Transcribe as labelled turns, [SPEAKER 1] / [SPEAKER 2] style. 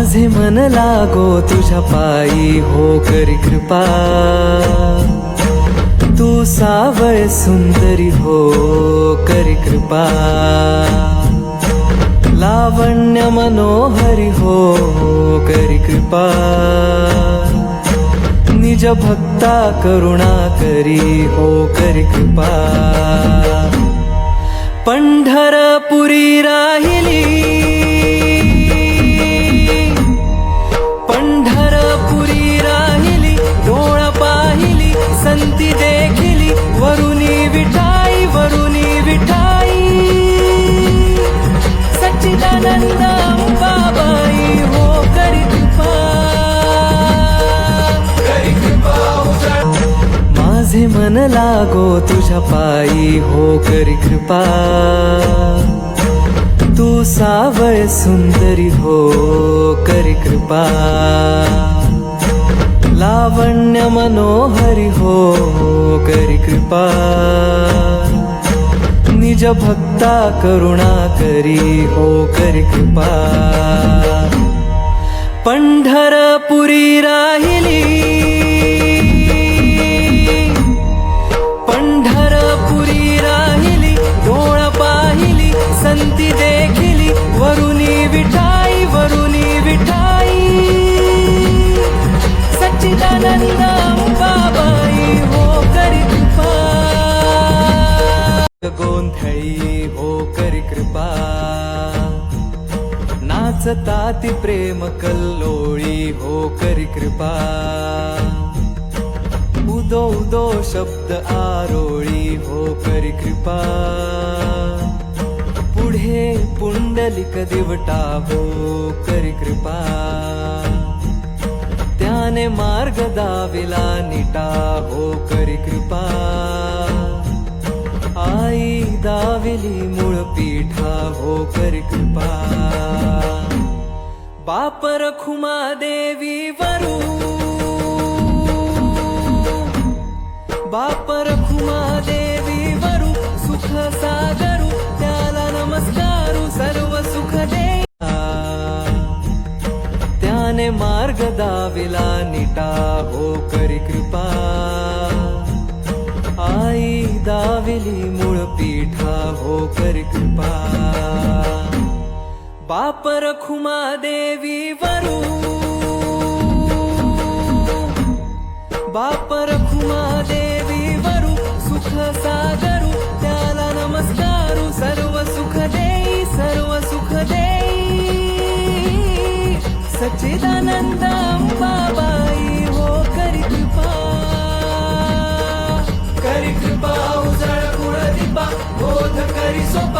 [SPEAKER 1] माझे मन लागो तुझ्या पायी हो करी कृपा तू सावळ सुंदरी हो करी कृपा लावण्य मनोहरी हो करी कृपा निज भक्ता करुणा करी हो करी कृपा पंढरपुरी राहिली पंढरपुरी राहिली डोळ पाहिली संती देखिली वरुणी विठाई सच्चिदानंद अंबाबाई हो करी कृपा माझे मन लागो तुझ्या पायी हो करी कृपा तू सावळ सुंदरी हो करी कृपा लावण्य मनोहरी हो करी कृपा निज भक्ता करुणा करी हो करी कृपा पंढरपुरी राहिली पंढरपुरी राहिली डोळ पाहिली संती देखिली वरुणी विठाई सच्चिदानंद अंबाबाई हो करी कृपा गोंधळी हो करी कृपा नाचताती प्रेम कल्लोळी हो करी कृपा उदो उदो शब्द आरोळी हो करी कृपा पुढे पुंडलिक दिवटा हो करी कृपा त्याने मार्ग दाविला निटा हो करी कृपा आई दाविली मूळ पीठा हो करी कृपा बाप रखुमा देवी वरू बाप रखुमा देवी वरू सुख सागरू त्याला नमस्कारू सर्व सुख दे त्याने मार्ग दाविला निटा हो करी कृपा आई दाविली मूळ पीठा हो करी कृपा बाप रखुमा देवी वरू बाप रखुमा देवी वरू सुख सागरू त्याला नमस्कारू सर्व सुख देई सच्चिदानंद अंबाबाई हो करी कृपा उजळ कुळ दीपा बोध करी सोपा